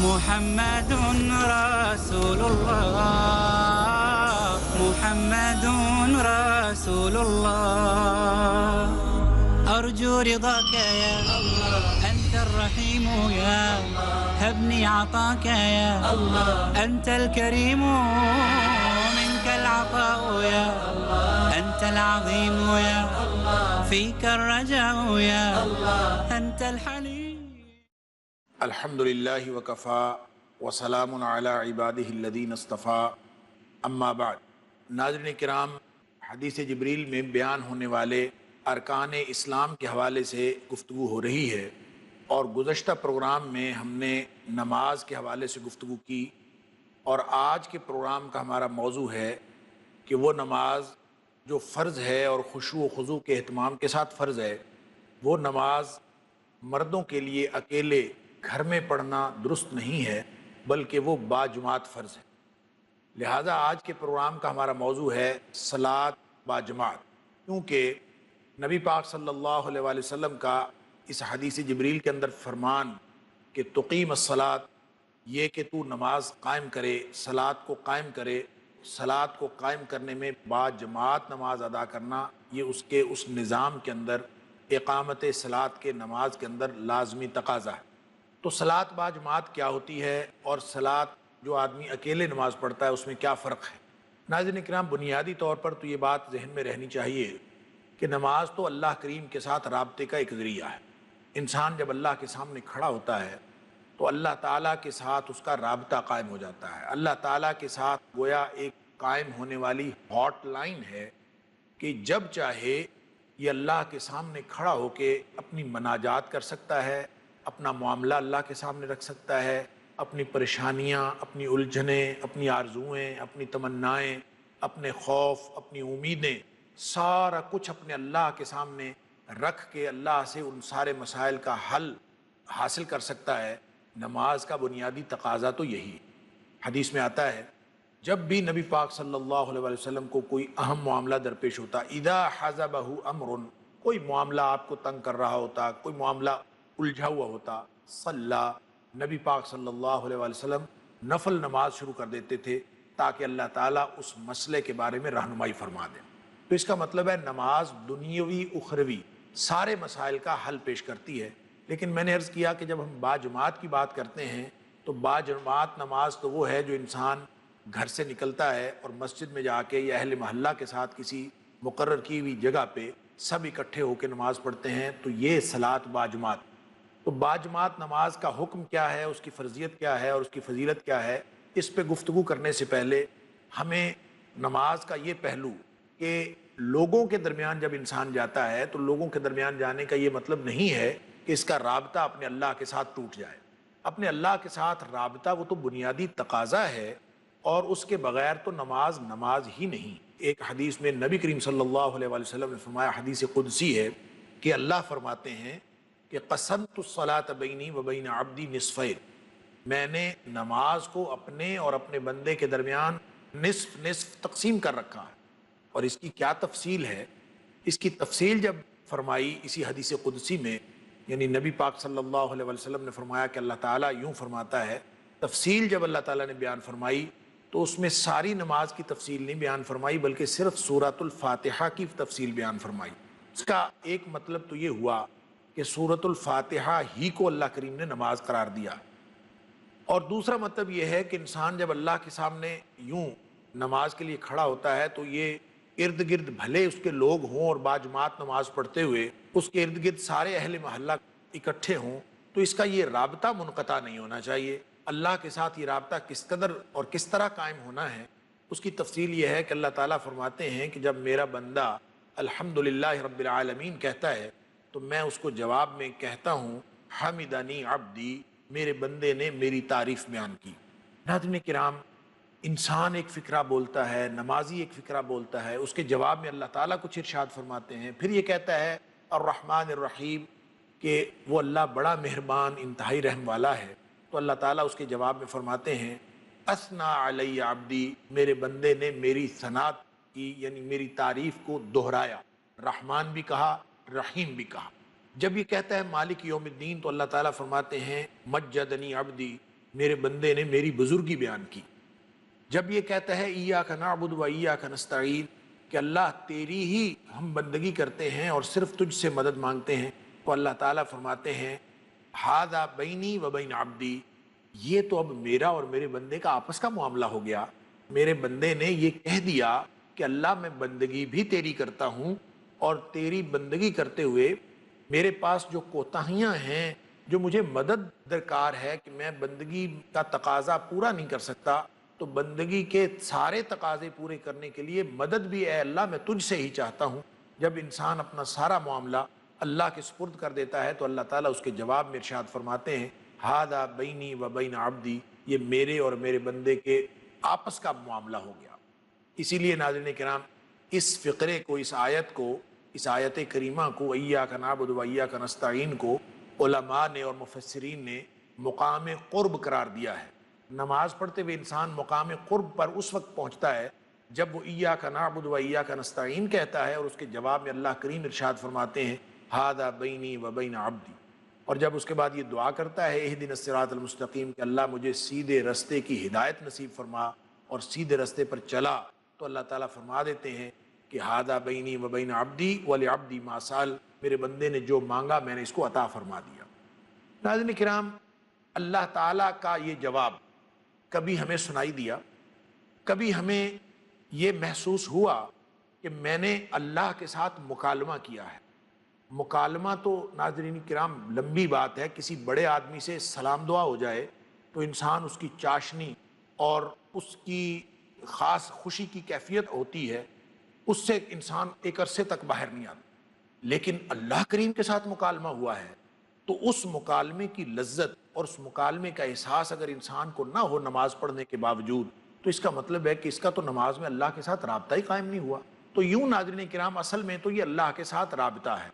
محمد رسول الله محمد رسول الله أرجو رضاك يا الله أنت الرحيم يا هبني عطاك يا الله أنت الكريم منك العطاء يا الله أنت العظيم يا الله فيك الرجاء يا الله أنت الحليم. الحمدللہ وکفا وسلام علی عبادہ الذین اصطفیٰ اما بعد. ناظرین کرام، حدیث جبریل میں بیان ہونے والے ارکان اسلام کے حوالے سے گفتگو ہو رہی ہے، اور گزشتہ پروگرام میں ہم نے نماز کے حوالے سے گفتگو کی، اور آج کے پروگرام کا ہمارا موضوع ہے کہ وہ نماز جو فرض ہے اور خشوع و خضوع کے اہتمام کے ساتھ فرض ہے، وہ نماز مردوں کے لیے اکیلے گھر میں پڑھنا درست نہیں ہے، بلکہ وہ با جماعت فرض ہے. لہٰذا آج کے پروگرام کا ہمارا موضوع ہے صلاۃ با جماعت، کیونکہ نبی پاک صلی اللہ علیہ وآلہ وسلم کا اس حدیث جبریل کے اندر فرمان کہ تقیم الصلاۃ، یہ کہ تو نماز قائم کرے، صلاۃ کو قائم کرے، صلاۃ کو قائم کرنے میں با جماعت نماز ادا کرنا، یہ اس نظام کے اندر اقامت صلاۃ کے نماز کے اندر لازمی تقاضا ہے. تو صلاۃ با جماعت کیا ہوتی ہے، اور صلاۃ جو آدمی اکیلے نماز پڑھتا ہے اس میں کیا فرق ہے؟ ناظرین کرام، بنیادی طور پر تو یہ بات ذہن میں رہنی چاہیے کہ نماز تو اللہ کریم کے ساتھ رابطے کا ایک ذریعہ ہے. انسان جب اللہ کے سامنے کھڑا ہوتا ہے تو اللہ تعالیٰ کے ساتھ اس کا رابطہ قائم ہو جاتا ہے. اللہ تعالیٰ کے ساتھ گویا ایک قائم ہونے والی ہاٹ لائن ہے کہ جب چاہے یہ اللہ کے سامنے کھڑا ہو کے اپنی مناجات کر سکتا ہے، اپنا معاملہ اللہ کے سامنے رکھ سکتا ہے، اپنی پریشانیاں، اپنی الجھنیں، اپنی آرزوئیں، اپنی تمنائیں، اپنے خوف، اپنی امیدیں، سارا کچھ اپنے اللہ کے سامنے رکھ کے اللہ سے ان سارے مسائل کا حل حاصل کر سکتا ہے. نماز کا بنیادی تقاضا تو یہی. حدیث میں آتا ہے جب بھی نبی پاک صلی اللہ علیہ وسلم کو کوئی اہم معاملہ درپیش ہوتا، اذا حزبہ امر، کوئی معاملہ آپ کو تنگ کر رہا ہوتا، کوئی معاملہ الجھا ہوا ہوتا، صلی، نبی پاک صلی اللہ علیہ وسلم نفل نماز شروع کر دیتے تھے تاکہ اللہ تعالیٰ اس مسئلے کے بارے میں رہنمائی فرما دے. تو اس کا مطلب ہے نماز دنیاوی اخروی سارے مسائل کا حل پیش کرتی ہے. لیکن میں نے عرض کیا کہ جب ہم با جماعت کی بات کرتے ہیں تو با جماعت نماز تو وہ ہے جو انسان گھر سے نکلتا ہے اور مسجد میں جا کے یا اہل محلہ کے ساتھ کسی مقرر کی ہوئی جگہ پہ سب اکٹھے ہو کے نماز پڑھتے ہیں. تو یہ صلاۃ با جماعت. تو با جماعت نماز کا حکم کیا ہے، اس کی فرضیت کیا ہے اور اس کی فضیلت کیا ہے، اس پہ گفتگو کرنے سے پہلے ہمیں نماز کا یہ پہلو کہ لوگوں کے درمیان جب انسان جاتا ہے تو لوگوں کے درمیان جانے کا یہ مطلب نہیں ہے کہ اس کا رابطہ اپنے اللہ کے ساتھ ٹوٹ جائے. اپنے اللہ کے ساتھ رابطہ وہ تو بنیادی تقاضا ہے، اور اس کے بغیر تو نماز ہی نہیں. ایک حدیث میں نبی کریم صلی اللہ علیہ وسلم نے فرمایا، حدیث قدسی ہے کہ اللہ فرماتے ہیں کہ قسمت الصلاۃ بینی و بین عبدی نصفین، میں نے نماز کو اپنے اور اپنے بندے کے درمیان نصف تقسیم کر رکھا ہے. اور اس کی کیا تفصیل ہے؟ اس کی تفصیل جب فرمائی اسی حدیث قدسی میں، یعنی نبی پاک صلی اللہ علیہ وسلم نے فرمایا کہ اللہ تعالیٰ یوں فرماتا ہے. تفصیل جب اللہ تعالیٰ نے بیان فرمائی تو اس میں ساری نماز کی تفصیل نہیں بیان فرمائی، بلکہ صرف سورۃ الفاتحہ کی تفصیل بیان فرمائی. اس کا ایک مطلب تو یہ ہوا کہ سورۃ الفاتحہ ہی کو اللہ کریم نے نماز قرار دیا، اور دوسرا مطلب یہ ہے کہ انسان جب اللہ کے سامنے یوں نماز کے لیے کھڑا ہوتا ہے تو یہ ارد گرد بھلے اس کے لوگ ہوں اور با جماعت نماز پڑھتے ہوئے اس کے ارد گرد سارے اہل محلہ اکٹھے ہوں، تو اس کا یہ رابطہ منقطع نہیں ہونا چاہیے. اللہ کے ساتھ یہ رابطہ کس قدر اور کس طرح قائم ہونا ہے، اس کی تفصیل یہ ہے کہ اللہ تعالیٰ فرماتے ہیں کہ جب میرا بندہ الحمدللہ رب العالمین کہتا ہے تو میں اس کو جواب میں کہتا ہوں حمدنی عبدی، میرے بندے نے میری تعریف بیان کی. ناظرین کرام، انسان ایک فقرہ بولتا ہے، نمازی ایک فقرہ بولتا ہے، اس کے جواب میں اللہ تعالیٰ کچھ ارشاد فرماتے ہیں. پھر یہ کہتا ہے الرحمن الرحیم، کہ وہ اللہ بڑا مہربان انتہائی رحم والا ہے. تو اللہ تعالیٰ اس کے جواب میں فرماتے ہیں اثنا علی عبدی، میرے بندے نے میری ثنا کی، یعنی میری تعریف کو دہرایا. رحمان بھی کہا، رحیم بھی کہا. جب یہ کہتا ہے مالک یوم الدین تو اللہ تعالیٰ فرماتے ہیں مجدنی عبدی، میرے بندے نے میری بزرگی بیان کی۔ جب یہ کہتا ہے ایاک نعبد و ایاک نستعین، کہ اللہ تیری ہی ہم بندگی کرتے ہیں اور صرف تجھ سے مدد مانگتے ہیں، تو اللہ تعالیٰ فرماتے ہیں ھذا بینی و بین عبدی، یہ تو اب میرا اور میرے بندے کا آپس کا معاملہ ہو گیا۔ میرے بندے نے یہ کہہ دیا کہ اللہ میں بندگی بھی تیری کرتا ہوں، اور تیری بندگی کرتے ہوئے میرے پاس جو کوتاہیاں ہیں، جو مجھے مدد درکار ہے کہ میں بندگی کا تقاضا پورا نہیں کر سکتا، تو بندگی کے سارے تقاضے پورے کرنے کے لیے مدد بھی اے اللہ میں تجھ سے ہی چاہتا ہوں۔ جب انسان اپنا سارا معاملہ اللہ کے سپرد کر دیتا ہے تو اللہ تعالیٰ اس کے جواب میں ارشاد فرماتے ہیں ھذا بینی و بین عبدی، یہ میرے اور میرے بندے کے آپس کا معاملہ ہو گیا۔ اسی لیے ناظرین کرام، اس فقرے کو، اس آیت کو، اس آیت کریمہ کو، ایاک نعبد و ایاک نستعین کو علماء نے اور مفسرین نے مقام قرب قرار دیا ہے۔ نماز پڑھتے ہوئے انسان مقام قرب پر اس وقت پہنچتا ہے جب وہ ایاک نعبد و ایاک نستعین کہتا ہے، اور اس کے جواب میں اللہ کریم ارشاد فرماتے ہیں ھذا بینی و بین عبدی، اور جب اس کے بعد یہ دعا کرتا ہے اہدنا الصراط المستقیم، کہ اللہ مجھے سیدھے رستے کی ہدایت نصیب فرما اور سیدھے رستے پر چلا، تو اللہ تعالیٰ فرما دیتے ہیں کہ ھذا بینی و بین عبدی ولعبدی ما سأل، میرے بندے نے جو مانگا میں نے اس کو عطا فرما دیا۔ ناظرین کرام، اللہ تعالیٰ کا یہ جواب کبھی ہمیں سنائی دیا، کبھی ہمیں یہ محسوس ہوا کہ میں نے اللہ کے ساتھ مکالمہ کیا ہے۔ مکالمہ تو ناظرین کرام لمبی بات ہے، کسی بڑے آدمی سے سلام دعا ہو جائے تو انسان اس کی چاشنی اور اس کی خاص خوشی کی کیفیت ہوتی ہے، اس سے انسان ایک عرصے تک باہر نہیں آتا۔ لیکن اللہ کریم کے ساتھ مکالمہ ہوا ہے تو اس مکالمے کی لذت اور اس مکالمے کا احساس اگر انسان کو نہ ہو نماز پڑھنے کے باوجود، تو اس کا مطلب ہے کہ اس کا تو نماز میں اللہ کے ساتھ رابطہ ہی قائم نہیں ہوا۔ تو یوں ناظرین کرام اصل میں تو یہ اللہ کے ساتھ رابطہ ہے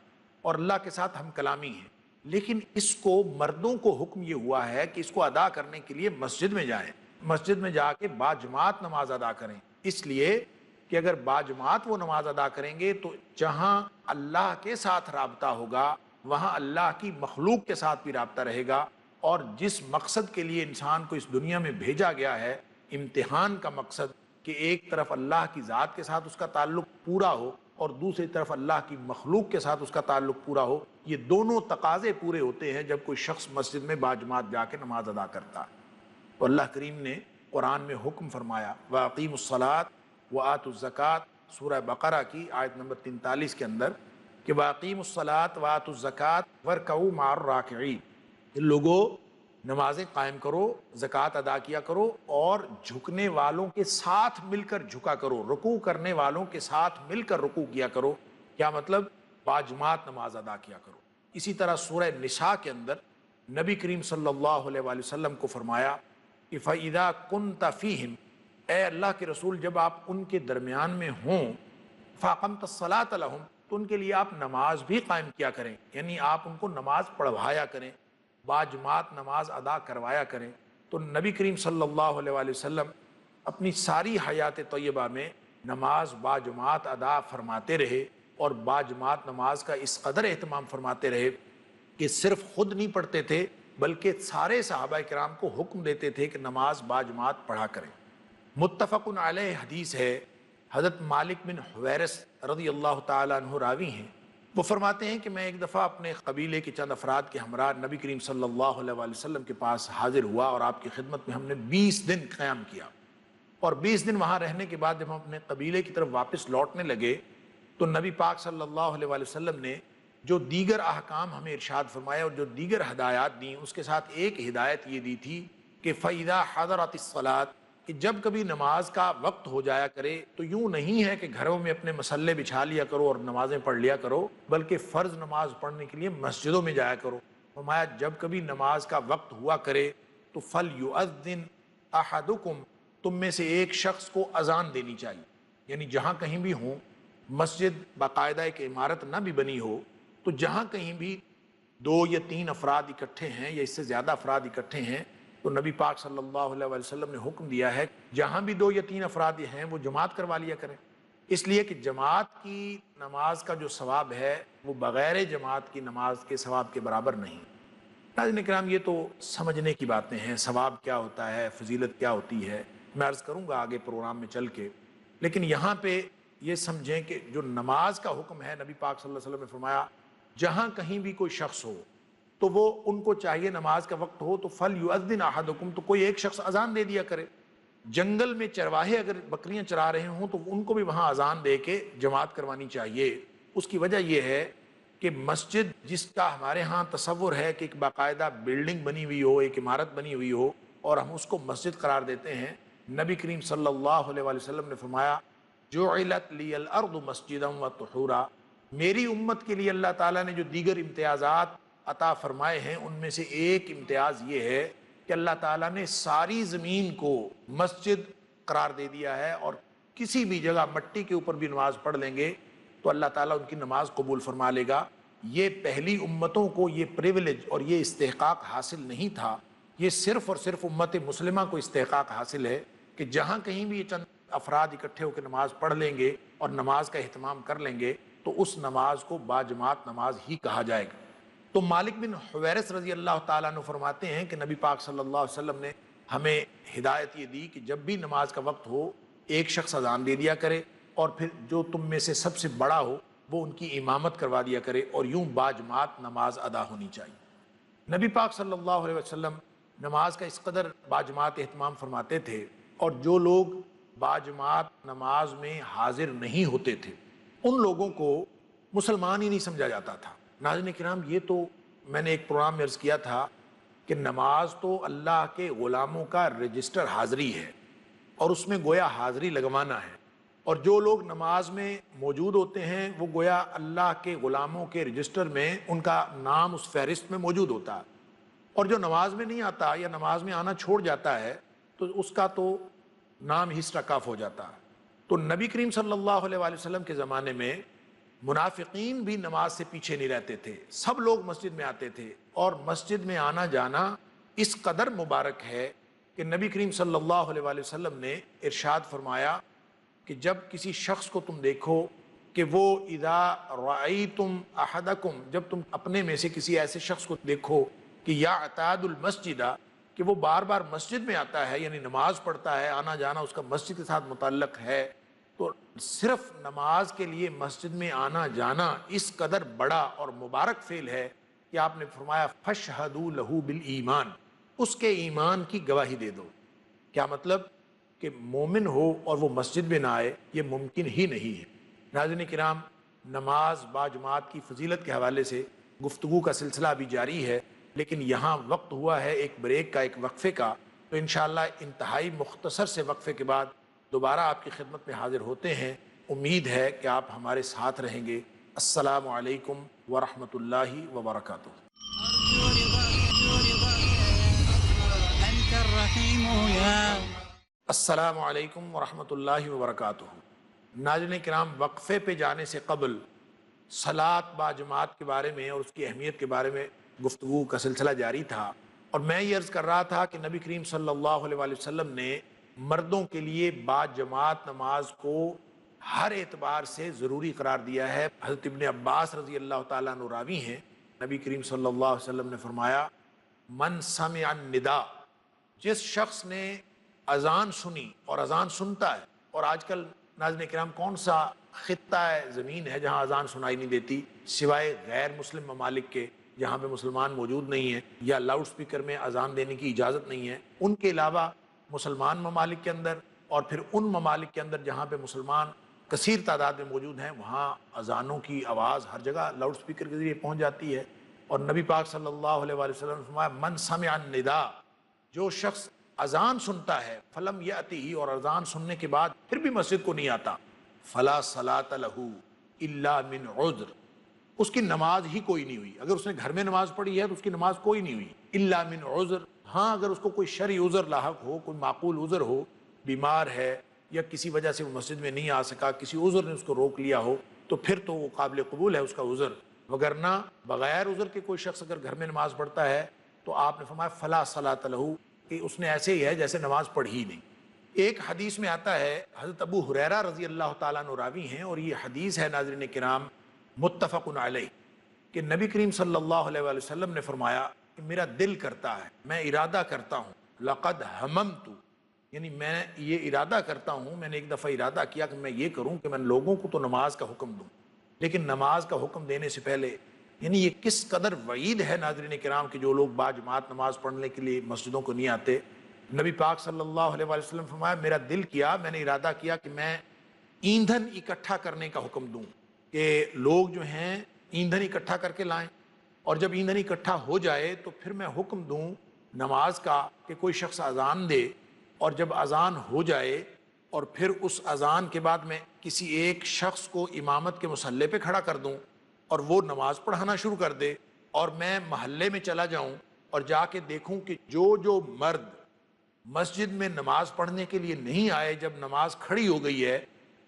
اور اللہ کے ساتھ ہم کلامی ہے، لیکن اس کو مردوں کو حکم یہ ہوا ہے کہ اس کو ادا کرنے کے لیے مسجد میں جائیں، مسجد میں جا کے باجماعت نماز ادا کریں، اس لیے کہ اگر باجماعت وہ نماز ادا کریں گے تو جہاں اللہ کے ساتھ رابطہ ہوگا وہاں اللہ کی مخلوق کے ساتھ بھی رابطہ رہے گا، اور جس مقصد کے لیے انسان کو اس دنیا میں بھیجا گیا ہے، امتحان کا مقصد، کہ ایک طرف اللہ کی ذات کے ساتھ اس کا تعلق پورا ہو اور دوسری طرف اللہ کی مخلوق کے ساتھ اس کا تعلق پورا ہو، یہ دونوں تقاضے پورے ہوتے ہیں جب کوئی شخص مسجد میں باجماعت جا کے نماز ادا کرتا ہے۔ تو اللہ کریم نے قرآن میں حکم فرمایا وَأَقِیمُوا الصَّلَاةَ وَآتُوا الزَّکَاةَ، سورہ بقرہ کی آیت نمبر 43 کے اندر، کہ وَأَقِیمُوا الصَّلَاةَ وَآتُوا الزَّکَاةَ وَارْکَعُوا مَعَ الرَّاکِعِینَ، لوگو نمازیں قائم کرو، زکوٰۃ ادا کیا کرو، اور جھکنے والوں کے ساتھ مل کر جھکا کرو، رکوع کرنے والوں کے ساتھ مل کر رکوع کیا کرو۔ کیا مطلب؟ باجماعت نماز ادا کیا کرو۔ اسی طرح سورہ نساء کے اندر نبی کریم صلی اللہ علیہ وآلہ وسلم کو فرمایا کہ فَإِذَا كُنْتَ فِيهِمْ، اے اللہ کے رسول جب آپ ان کے درمیان میں ہوں، فَأَقَمْتَ الصَّلَاةَ لَهُمْ، تو ان کے لیے آپ نماز بھی قائم کیا کریں، یعنی آپ ان کو نماز پڑھوایا کریں، باجماعت نماز ادا کروایا کریں۔ تو نبی کریم صلی اللہ علیہ وآلہ وسلم اپنی ساری حیات طیبہ میں نماز باجماعت ادا فرماتے رہے، اور باجماعت نماز کا اس قدر اہتمام فرماتے رہے کہ صرف خود نہیں پڑھتے تھے بلکہ سارے صحابہ کرام کو حکم دیتے تھے کہ نماز باجماعت پڑھا کریں۔ متفق علیہ حدیث ہے، حضرت مالک بن حویرث رضی اللہ تعالیٰ عنہ راوی ہیں، وہ فرماتے ہیں کہ میں ایک دفعہ اپنے قبیلے کے چند افراد کے ہمراہ نبی کریم صلی اللہ علیہ وآلہ وسلم کے پاس حاضر ہوا، اور آپ کی خدمت میں ہم نے 20 دن قیام کیا، اور 20 دن وہاں رہنے کے بعد جب ہم اپنے قبیلے کی طرف واپس لوٹنے لگے تو نبی پاک صلی اللہ علیہ وآلہ وسلم نے جو دیگر احکام ہمیں ارشاد فرمایا اور جو دیگر ہدایات دیں، اس کے ساتھ ایک ہدایت یہ دی تھی کہ فَإِذَا حَضَرَتِ الصَّلَاةُ، کہ جب کبھی نماز کا وقت ہو جایا کرے تو یوں نہیں ہے کہ گھروں میں اپنے مصلے بچھا لیا کرو اور نمازیں پڑھ لیا کرو، بلکہ فرض نماز پڑھنے کے لیے مسجدوں میں جایا کرو۔ فرمایا جب کبھی نماز کا وقت ہوا کرے تو فَلْيُؤَذِّنْ أَحَدُكُمْ، تم میں سے ایک شخص کو اذان دینی چاہیے، یعنی جہاں کہیں بھی ہوں، مسجد باقاعدہ ایک عمارت نہ بھی بنی ہو تو جہاں کہیں بھی 2 یا 3 افراد اکٹھے ہیں یا اس سے زیادہ افراد اکٹھے ہیں تو نبی پاک صلی اللہ علیہ وسلم نے حکم دیا ہے جہاں بھی 2 یا 3 افراد ہیں وہ جماعت کروا لیا کریں۔ اس لیے کہ جماعت کی نماز کا جو ثواب ہے وہ بغیر جماعت کی نماز کے ثواب کے برابر نہیں۔ ناظرین کرام، یہ تو سمجھنے کی باتیں ہیں، ثواب کیا ہوتا ہے، فضیلت کیا ہوتی ہے، میں عرض کروں گا آگے پروگرام میں چل کے، لیکن یہاں پہ یہ سمجھیں کہ جو نماز کا حکم ہے، نبی پاک صلی اللہ علیہ وسلم نے فرمایا جہاں کہیں بھی کوئی شخص ہو تو وہ ان کو چاہیے نماز کا وقت ہو تو فَلْيُؤَذِّنْ أَحَدُكُمْ، تو کوئی ایک شخص اذان دے دیا کرے۔ جنگل میں چرواہے اگر بکریاں چرا رہے ہوں تو ان کو بھی وہاں اذان دے کے جماعت کروانی چاہیے۔ اس کی وجہ یہ ہے کہ مسجد جس کا ہمارے ہاں تصور ہے کہ ایک باقاعدہ بلڈنگ بنی ہوئی ہو، ایک عمارت بنی ہوئی ہو اور ہم اس کو مسجد قرار دیتے ہیں، نبی کریم صلی اللہ علیہ وآلہ وسلم نے فرمایا جعلت لی الارض مسجدا وطہورا، میری امت کے لیے اللہ تعالیٰ نے جو دیگر امتیازات عطا فرمائے ہیں ان میں سے ایک امتیاز یہ ہے کہ اللہ تعالیٰ نے ساری زمین کو مسجد قرار دے دیا ہے، اور کسی بھی جگہ مٹی کے اوپر بھی نماز پڑھ لیں گے تو اللہ تعالیٰ ان کی نماز قبول فرما لے گا۔ یہ پہلی امتوں کو یہ پریویلیج اور یہ استحقاق حاصل نہیں تھا، یہ صرف اور صرف امت مسلمہ کو استحقاق حاصل ہے کہ جہاں کہیں بھی یہ چند افراد اکٹھے ہو کے نماز پڑھ لیں گے اور نماز کا اہتمام کر لیں گے تو اس نماز کو باجماعت نماز ہی کہا جائے گا۔ تو مالک بن حویرث رضی اللہ تعالیٰ عنہ فرماتے ہیں کہ نبی پاک صلی اللہ علیہ وسلم نے ہمیں ہدایت یہ دی کہ جب بھی نماز کا وقت ہو ایک شخص اذان دے دیا کرے اور پھر جو تم میں سے سب سے بڑا ہو وہ ان کی امامت کروا دیا کرے، اور یوں باجماعت نماز ادا ہونی چاہیے۔ نبی پاک صلی اللہ علیہ وسلم نماز کا اس قدر باجماعت اہتمام فرماتے تھے، اور جو لوگ باجماعت نماز میں حاضر نہیں ہوتے تھے ان لوگوں کو مسلمان ہی نہیں سمجھا جاتا تھا۔ ناظرین کرام، یہ تو میں نے ایک پروگرام میں عرض کیا تھا کہ نماز تو اللہ کے غلاموں کا رجسٹر حاضری ہے، اور اس میں گویا حاضری لگوانا ہے، اور جو لوگ نماز میں موجود ہوتے ہیں وہ گویا اللہ کے غلاموں کے رجسٹر میں ان کا نام اس فہرست میں موجود ہوتا ہے، اور جو نماز میں نہیں آتا یا نماز میں آنا چھوڑ جاتا ہے تو اس کا تو نام ہی اسٹرک آف ہو جاتا ہے۔ تو نبی کریم صلی اللہ علیہ وآلہ وسلم کے زمانے میں منافقین بھی نماز سے پیچھے نہیں رہتے تھے، سب لوگ مسجد میں آتے تھے، اور مسجد میں آنا جانا اس قدر مبارک ہے کہ نبی کریم صلی اللہ علیہ وآلہ وسلم نے ارشاد فرمایا کہ جب کسی شخص کو تم دیکھو کہ وہ اذا رأیتم احدکم، جب تم اپنے میں سے کسی ایسے شخص کو دیکھو کہ یعتاد المسجد، کہ وہ بار بار مسجد میں آتا ہے، یعنی نماز پڑھتا ہے، آنا جانا اس کا مسجد کے ساتھ متعلق ہے، تو صرف نماز کے لیے مسجد میں آنا جانا اس قدر بڑا اور مبارک فعل ہے کہ آپ نے فرمایا فَاشْهَدُوا لَهُ بِالْإِيمَانِ، اس کے ایمان کی گواہی دے دو۔ کیا مطلب؟ کہ مومن ہو اور وہ مسجد میں نہ آئے، یہ ممکن ہی نہیں ہے۔ ناظرین کرام، نماز باجماعت کی فضیلت کے حوالے سے گفتگو کا سلسلہ ابھی جاری ہے، لیکن یہاں وقت ہوا ہے ایک بریک کا، ایک وقفے کا، تو انشاءاللہ انتہائی مختصر سے وقفے کے بعد دوبارہ آپ کی خدمت میں حاضر ہوتے ہیں۔ امید ہے کہ آپ ہمارے ساتھ رہیں گے۔ السلام علیکم ورحمۃ اللہ وبرکاتہ۔ أنت الرحيم يا السلام علیکم ورحمۃ اللہ وبرکاتہ۔ ناظرین کرام، وقفے پہ جانے سے قبل صلاۃ با جماعت کے بارے میں اور اس کی اہمیت کے بارے میں گفتگو کا سلسلہ جاری تھا، اور میں یہ عرض کر رہا تھا کہ نبی کریم صلی اللہ علیہ وآلہ وسلم نے مردوں کے لیے با جماعت نماز کو ہر اعتبار سے ضروری قرار دیا ہے۔ حضرت ابن عباس رضی اللہ تعالیٰ عنہ راوی ہیں، نبی کریم صلی اللہ علیہ وسلم نے فرمایا من سمع النداء، جس شخص نے اذان سنی اور اذان سنتا ہے، اور آج کل ناظرین کرام کون سا خطہ زمین ہے جہاں اذان سنائی نہیں دیتی سوائے غیر مسلم ممالک کے، جہاں پہ مسلمان موجود نہیں ہیں یا لاؤڈ سپیکر میں اذان دینے کی اجازت نہیں ہے۔ ان کے علاوہ مسلمان ممالک کے اندر اور پھر ان ممالک کے اندر جہاں پہ مسلمان کثیر تعداد میں موجود ہیں، وہاں اذانوں کی آواز ہر جگہ لاؤڈ سپیکر کے ذریعے پہنچ جاتی ہے، اور نبی پاک صلی اللہ علیہ وآلہ وسلم نے فرمایا من سمع النداء، جو شخص اذان سنتا ہے فلم یأتہ، اور اذان سننے کے بعد پھر بھی مسجد کو نہیں آتا، فلا صلاۃ لہ الا من عذر، اس کی نماز ہی کوئی نہیں ہوئی۔ اگر اس نے گھر میں نماز پڑھی ہے تو اس کی نماز کوئی نہیں ہوئی، الا من عذر، ہاں اگر اس کو کوئی شرعی عذر لاحق ہو، کوئی معقول عذر ہو، بیمار ہے یا کسی وجہ سے وہ مسجد میں نہیں آ سکا، کسی عذر نے اس کو روک لیا ہو، تو پھر تو وہ قابل قبول ہے اس کا عذر، وگرنہ بغیر عذر کے کوئی شخص اگر گھر میں نماز پڑھتا ہے تو آپ نے فرمایا فلا صلاۃ لہ، کہ اس نے ایسے ہی ہے جیسے نماز پڑھی ہی نہیں۔ ایک حدیث میں آتا ہے، حضرت ابو ہریرہ رضی اللہ تعالیٰ عنہ راوی ہیں، اور یہ حدیث ہے ناظرین کرام متفق علیہ، کہ نبی کریم صلی اللہ علیہ وآلہ وسلم نے فرمایا کہ میرا دل کرتا ہے، میں ارادہ کرتا ہوں، لقد ہممت، یعنی میں یہ ارادہ کرتا ہوں، میں نے ایک دفعہ ارادہ کیا کہ میں یہ کروں کہ میں لوگوں کو تو نماز کا حکم دوں، لیکن نماز کا حکم دینے سے پہلے، یعنی یہ کس قدر وعید ہے ناظرین کرام کہ جو لوگ باجماعت نماز پڑھنے کے لیے مسجدوں کو نہیں آتے۔ نبی پاک صلی اللہ علیہ وآلہ وسلم فرمایا میرا دل کیا، میں نے ارادہ کیا کہ میں ایندھن اکٹھا کرنے کا حکم دوں، کہ لوگ جو ہیں ایندھن اکٹھا کر کے لائیں، اور جب ایندھن اکٹھا ہو جائے تو پھر میں حکم دوں نماز کا کہ کوئی شخص اذان دے، اور جب اذان ہو جائے اور پھر اس اذان کے بعد میں کسی ایک شخص کو امامت کے مصلی پہ کھڑا کر دوں اور وہ نماز پڑھانا شروع کر دے، اور میں محلے میں چلا جاؤں اور جا کے دیکھوں کہ جو مرد مسجد میں نماز پڑھنے کے لیے نہیں آئے، جب نماز کھڑی ہو گئی ہے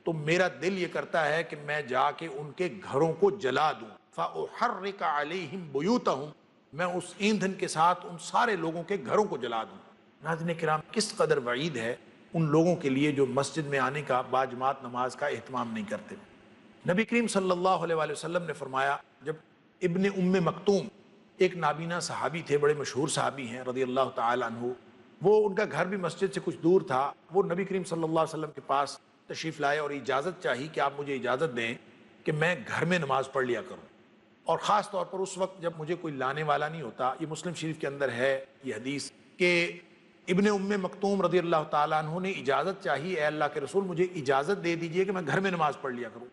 تو میرا دل یہ کرتا ہے کہ میں جا کے ان کے گھروں کو جلا دوں، فَأُحَرِّقَ عَلَيْهِمْ بُيُوتَهُمْ، میں اس ایندھن کے ساتھ ان سارے لوگوں کے گھروں کو جلا دوں۔ ناظرین کرام، کس قدر وعید ہے ان لوگوں کے لیے جو مسجد میں آنے کا، باجماعت نماز کا اہتمام نہیں کرتے۔ نبی کریم صلی اللہ علیہ وآلہ وسلم نے فرمایا، جب ابن ام مکتوم ایک نابینا صحابی تھے، بڑے مشہور صحابی ہیں رضی اللہ تعالی عنہ، وہ ان کا گھر بھی مسجد سے کچھ دور تھا، وہ نبی کریم صلی اللہ علیہ وسلم کے پاس تشریف لائے اور اجازت چاہی کہ آپ مجھے اجازت دیں کہ میں گھر میں نماز پڑھ لیا کروں، اور خاص طور پر اس وقت جب مجھے کوئی لانے والا نہیں ہوتا۔ یہ مسلم شریف کے اندر ہے یہ حدیث کہ ابن ام مکتوم رضی اللہ تعالیٰ عنہ نے اجازت چاہی، اے اللہ کے رسول مجھے اجازت دے دیجئے کہ میں گھر میں نماز پڑھ لیا کروں۔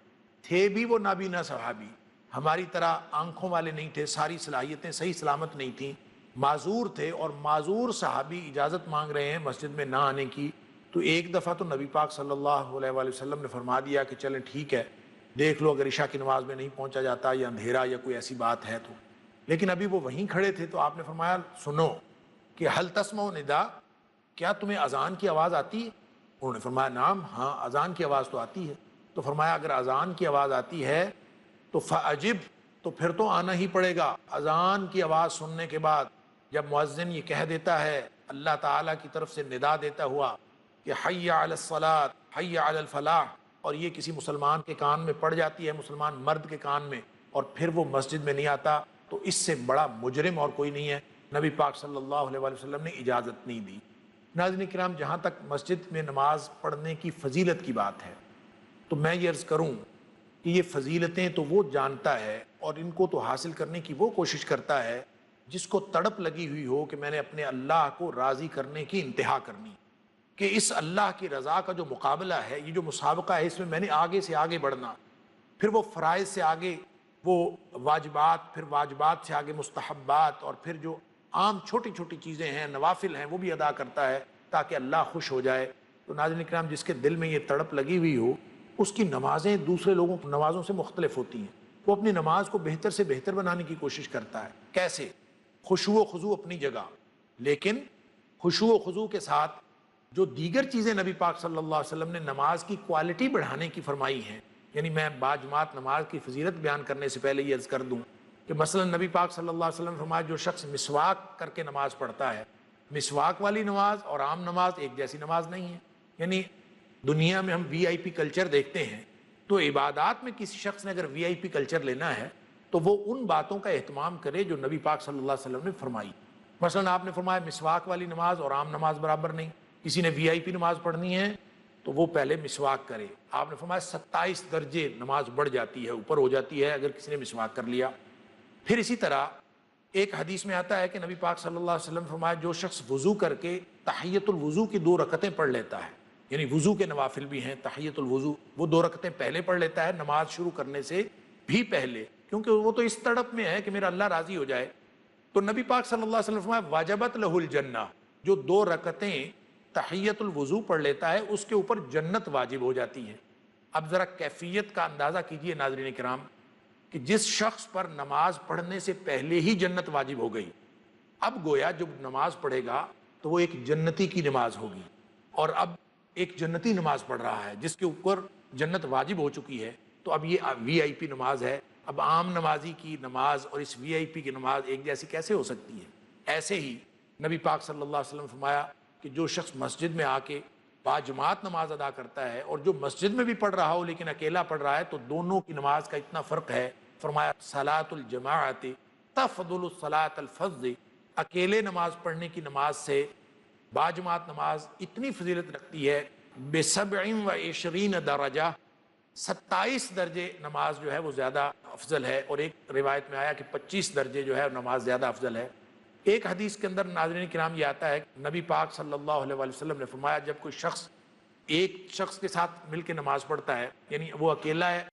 تھے بھی وہ نابینا صحابی، ہماری طرح آنکھوں والے نہیں تھے، ساری صلاحیتیں صحیح سلامت نہیں تھیں، معذور تھے، اور معذور صحابی اجازت مانگ رہے ہیں مسجد میں نہ آنے کی، تو ایک دفعہ تو نبی پاک صلی اللہ علیہ وآلہ وسلم نے فرما دیا کہ چلیں ٹھیک ہے، دیکھ لو اگر عشاء کی نماز میں نہیں پہنچا جاتا یا اندھیرا یا کوئی ایسی بات ہے تو۔ لیکن ابھی وہ وہیں کھڑے تھے تو آپ نے فرمایا سنو کہ حل تسمع ندا، کیا تمہیں اذان کی آواز آتی ہے؟ انہوں نے فرمایا نعم، ہاں اذان کی آواز تو آتی ہے۔ تو فرمایا اگر اذان کی آواز آتی ہے تو فعجب، تو پھر تو آنا ہی پڑے گا۔ اذان کی آواز سننے کے بعد جب مؤذن یہ کہہ دیتا ہے، اللہ تعالیٰ کی طرف سے ندا دیتا ہوا کہ حی علی الصلاۃ حی علی الفلاح، اور یہ کسی مسلمان کے کان میں پڑ جاتی ہے، مسلمان مرد کے کان میں، اور پھر وہ مسجد میں نہیں آتا، تو اس سے بڑا مجرم اور کوئی نہیں ہے۔ نبی پاک صلی اللہ علیہ وآلہ وسلم نے اجازت نہیں دی۔ ناظرین کرام، جہاں تک مسجد میں نماز پڑھنے کی فضیلت کی بات ہے، تو میں یہ عرض کروں کہ یہ فضیلتیں تو وہ جانتا ہے اور ان کو تو حاصل کرنے کی وہ کوشش کرتا ہے جس کو تڑپ لگی ہوئی ہو کہ میں نے اپنے اللہ کو راضی کرنے کی انتہا کرنی، کہ اس اللہ کی رضا کا جو مقابلہ ہے، یہ جو مسابقہ ہے، اس میں میں نے آگے سے آگے بڑھنا، پھر وہ فرائض سے آگے وہ واجبات، پھر واجبات سے آگے مستحبات، اور پھر جو عام چھوٹی چھوٹی چیزیں ہیں، نوافل ہیں، وہ بھی ادا کرتا ہے تاکہ اللہ خوش ہو جائے۔ تو ناظرین کرام، جس کے دل میں یہ تڑپ لگی ہوئی ہو، اس کی نمازیں دوسرے لوگوں کی نمازوں سے مختلف ہوتی ہیں، وہ اپنی نماز کو بہتر سے بہتر بنانے کی کوشش کرتا ہے۔ کیسے؟ خشوع و خضوع اپنی جگہ، لیکن خشوع و خضوع کے ساتھ جو دیگر چیزیں نبی پاک صلی اللہ علیہ وسلم نے نماز کی کوالٹی بڑھانے کی فرمائی ہیں، یعنی میں باجماعت نماز کی فضیلت بیان کرنے سے پہلے یہ عرض کر دوں کہ مثلا نبی پاک صلی اللہ علیہ وسلم نے فرمایا جو شخص مسواک کر کے نماز پڑھتا ہے، مسواک والی نماز اور عام نماز ایک جیسی نماز نہیں ہے۔ یعنی دنیا میں ہم وی آئی پی کلچر دیکھتے ہیں، تو عبادات میں کسی شخص نے اگر وی آئی پی کلچر لینا ہے تو وہ ان باتوں کا اہتمام کرے جو نبی پاک صلی اللہ علیہ وسلم نے فرمائی۔ مثلا آپ نے فرمایا مسواک والی نماز اور عام نماز برابر نہیں، کسی نے وی آئی پی نماز پڑھنی ہے تو وہ پہلے مسواک کرے۔ آپ نے فرمایا 27 درجے نماز بڑھ جاتی ہے، اوپر ہو جاتی ہے اگر کسی نے مسواک کر لیا۔ پھر اسی طرح ایک حدیث میں آتا ہے کہ نبی پاک صلی اللہ علیہ وسلم فرمایا جو شخص وضو کر کے تحیۃ الوضو کی 2 رکعتیں پڑھ لیتا ہے، یعنی وضو کے نوافل بھی ہیں، تحیۃ الوضو، وہ 2 رکعتیں پہلے پڑھ لیتا ہے نماز شروع کرنے سے بھی پہلے، کیونکہ وہ تو اس تڑپ میں ہے کہ میرا اللہ راضی ہو جائے، تو نبی پاک صلی اللہ علیہ وسلم فرمایا واجبت لہ الجنہ، جو 2 رکعتیں تحیۃ الوضو پڑھ لیتا ہے اس کے اوپر جنت واجب ہو جاتی ہے۔ اب ذرا کیفیت کا اندازہ کیجئے ناظرین کرام کہ جس شخص پر نماز پڑھنے سے پہلے ہی جنت واجب ہو گئی، اب گویا جب نماز پڑھے گا تو وہ ایک جنتی کی نماز ہوگی، اور اب ایک جنتی نماز پڑھ رہا ہے جس کے اوپر جنت واجب ہو چکی ہے، تو اب یہ وی آئی پی نماز ہے۔ اب عام نمازی کی نماز اور اس وی آئی پی کی نماز ایک جیسی کیسے ہو سکتی ہے؟ ایسے ہی نبی پاک صلی اللہ علیہ وسلم فرمایا کہ جو شخص مسجد میں آ کے باجماعت نماز ادا کرتا ہے اور جو مسجد میں بھی پڑھ رہا ہو لیکن اکیلا پڑھ رہا ہے تو دونوں کی نماز کا اتنا فرق ہے. فرمایا صلاۃ الجماعت تفضل الصلاۃ الفض، اکیلے نماز پڑھنے کی نماز سے باجماعت نماز اتنی فضیلت رکھتی ہے ب27 درجہ، 27 درجے نماز جو ہے وہ زیادہ افضل ہے، اور ایک روایت میں آیا کہ 25 درجے جو ہے نماز زیادہ افضل ہے. ایک حدیث کے اندر ناظرین کرام یہ آتا ہے کہ نبی پاک صلی اللہ علیہ وآلہ وسلم نے فرمایا جب کوئی شخص ایک شخص کے ساتھ مل کے نماز پڑھتا ہے، یعنی وہ اکیلا ہے